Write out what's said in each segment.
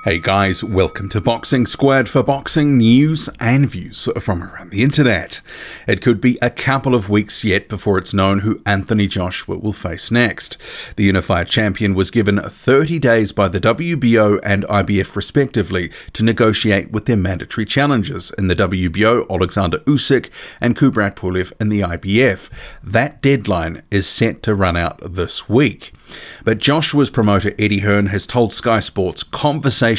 Hey guys, welcome to Boxing Squad for boxing news and views from around the internet. It could be a couple of weeks yet before it's known who Anthony Joshua will face next. The unified champion was given 30 days by the WBO and IBF respectively to negotiate with their mandatory challengers in the WBO, Alexander Usyk, and Kubrat Pulev in the IBF. That deadline is set to run out this week. But Joshua's promoter Eddie Hearn has told Sky Sports conversations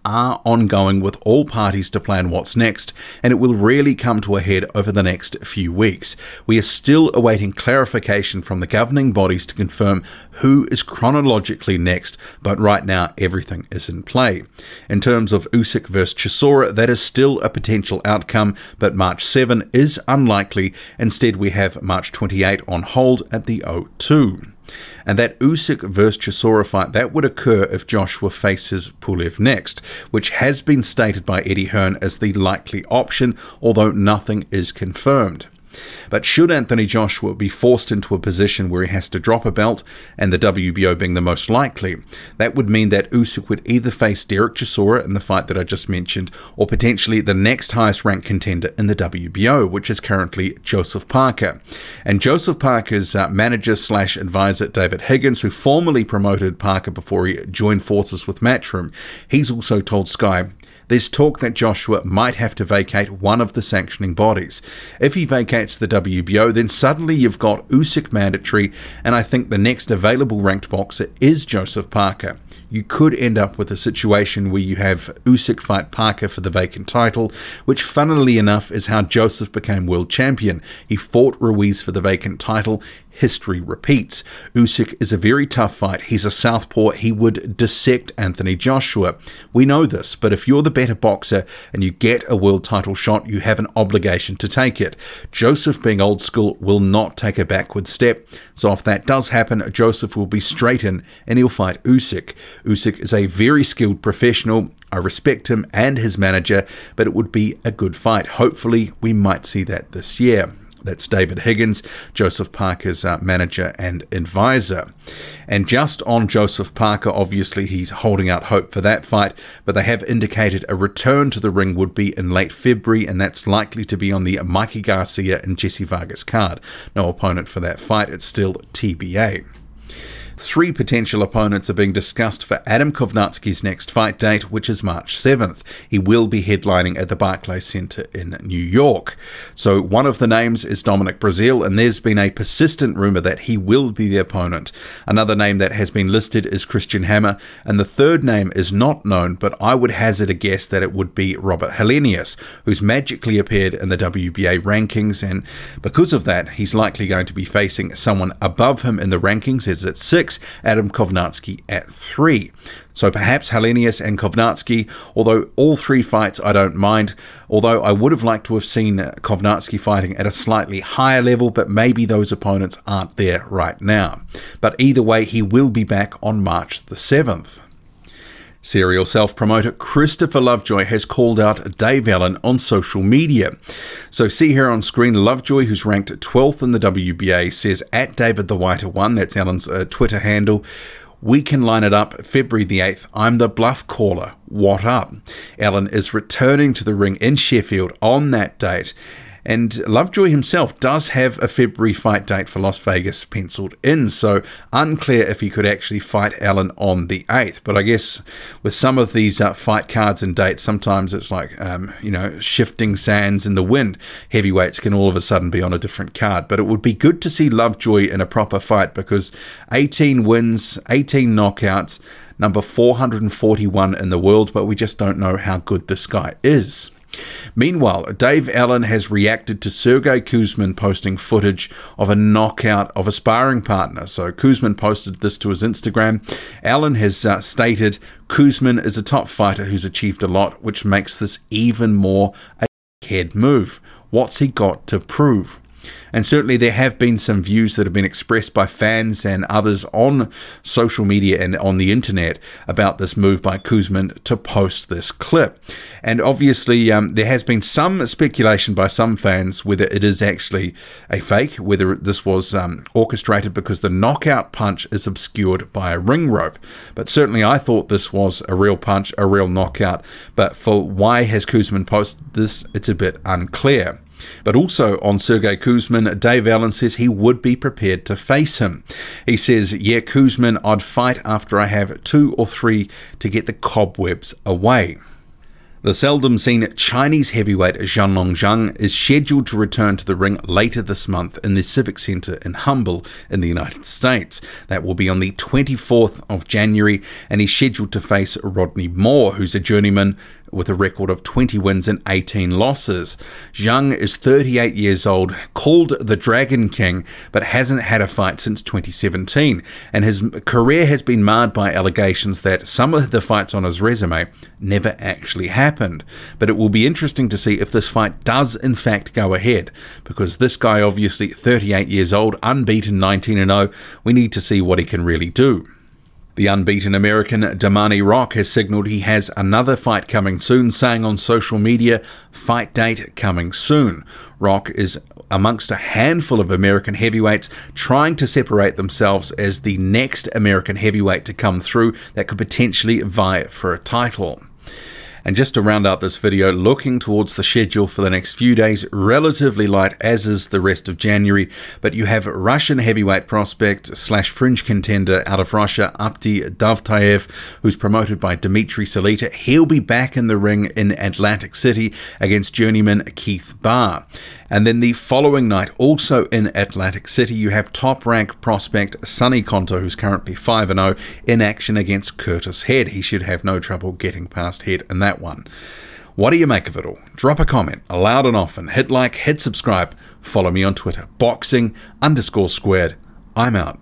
are ongoing with all parties to plan what's next, and it will really come to a head over the next few weeks. We are still awaiting clarification from the governing bodies to confirm who is chronologically next, but right now everything is in play. In terms of Usyk vs Chisora, that is still a potential outcome, but March 7 is unlikely. Instead, we have March 28 on hold at the O2. And that Usyk vs Chisora fight, that would occur if Joshua faces Pulev next, which has been stated by Eddie Hearn as the likely option, although nothing is confirmed. But should Anthony Joshua be forced into a position where he has to drop a belt, and the WBO being the most likely, that would mean that Usyk would either face Derek Chisora in the fight that I just mentioned, or potentially the next highest ranked contender in the WBO, which is currently Joseph Parker. And Joseph Parker's manager/advisor David Higgins, who formerly promoted Parker before he joined forces with Matchroom, he's also told Sky, there's talk that Joshua might have to vacate one of the sanctioning bodies. If he vacates the WBO, then suddenly you've got Usyk mandatory, and I think the next available ranked boxer is Joseph Parker. You could end up with a situation where you have Usyk fight Parker for the vacant title, which funnily enough is how Joseph became world champion. He fought Ruiz for the vacant title. History repeats. Usyk is a very tough fight. He's a southpaw. He would dissect Anthony Joshua. We know this, but if you're the better boxer and you get a world title shot, you have an obligation to take it. Joseph, being old school, will not take a backward step. So if that does happen, Joseph will be straight in and he'll fight Usyk. Usyk is a very skilled professional. I respect him and his manager, but it would be a good fight. Hopefully, we might see that this year. That's David Higgins, Joseph Parker's manager and advisor. And just on Joseph Parker, obviously he's holding out hope for that fight, but they have indicated a return to the ring would be in late February, and that's likely to be on the Mikey Garcia and Jesse Vargas card. No opponent for that fight, it's still TBA. 3 potential opponents are being discussed for Adam Kownacki's next fight date, which is March 7th. He will be headlining at the Barclays Center in New York. So one of the names is Dominic Breazeale, and there's been a persistent rumor that he will be the opponent. Another name that has been listed is Christian Hammer, and the third name is not known, but I would hazard a guess that it would be Robert Helenius, who's magically appeared in the WBA rankings, and because of that, he's likely going to be facing someone above him in the rankings, as at 6, Adam Kownacki at 3. So perhaps Helenius and Kownacki, although all 3 fights I don't mind, although I would have liked to have seen Kownacki fighting at a slightly higher level, but maybe those opponents aren't there right now. But either way, he will be back on March the 7th. Serial self-promoter Christopher Lovejoy has called out Dave Allen on social media. So see here on screen, Lovejoy, who's ranked 12th in the WBA, says at David the Whiter 1, that's Allen's Twitter handle, we can line it up February the 8th. I'm the bluff caller. What up? Allen is returning to the ring in Sheffield on that date. And Lovejoy himself does have a February fight date for Las Vegas penciled in, so unclear if he could actually fight Allen on the 8th. But I guess with some of these fight cards and dates, sometimes it's like, you know, shifting sands in the wind. Heavyweights can all of a sudden be on a different card. But it would be good to see Lovejoy in a proper fight, because 18 wins, 18 knockouts, number 441 in the world, but we just don't know how good this guy is. Meanwhile, Dave Allen has reacted to Sergey Kuzmin posting footage of a knockout of a sparring partner. So Kuzmin posted this to his Instagram. Allen has stated, Kuzmin is a top fighter who's achieved a lot, which makes this even more a head move. What's he got to prove? And certainly there have been some views that have been expressed by fans and others on social media and on the internet about this move by Kuzmin to post this clip. And obviously there has been some speculation by some fans whether it is actually a fake, whether this was orchestrated because the knockout punch is obscured by a ring rope. But certainly I thought this was a real punch, a real knockout. But for why has Kuzmin posted this, it's a bit unclear. But also on Sergey Kuzmin, Dave Allen says he would be prepared to face him. He says, yeah, Kuzmin, I'd fight after I have 2 or 3 to get the cobwebs away. The seldom seen Chinese heavyweight Zhang is scheduled to return to the ring later this month in the Civic Center in Humble in the United States. That will be on the 24th of January, and he's scheduled to face Rodney Moore, who's a journeyman with a record of 20 wins and 18 losses. Zhang is 38 years old, called the Dragon King, but hasn't had a fight since 2017, and his career has been marred by allegations that some of the fights on his resume never actually happened. But it will be interesting to see if this fight does in fact go ahead, because this guy, obviously 38 years old, unbeaten, 19-0, we need to see what he can really do. The unbeaten American Darmani Rock has signaled he has another fight coming soon, saying on social media, fight date coming soon. Rock is amongst a handful of American heavyweights trying to separate themselves as the next American heavyweight to come through that could potentially vie for a title. And just to round out this video, looking towards the schedule for the next few days, relatively light as is the rest of January, but you have Russian heavyweight prospect / fringe contender out of Russia, Apti Davtaev, who's promoted by Dmitry Salita. He'll be back in the ring in Atlantic City against journeyman Keith Barr. And then the following night, also in Atlantic City, you have top-ranked prospect Sonny Conto, who's currently 5-0, in action against Curtis Head. He should have no trouble getting past Head in that one. What do you make of it all? Drop a comment, loud and often. Hit like, hit subscribe. Follow me on Twitter, boxing_squared. I'm out.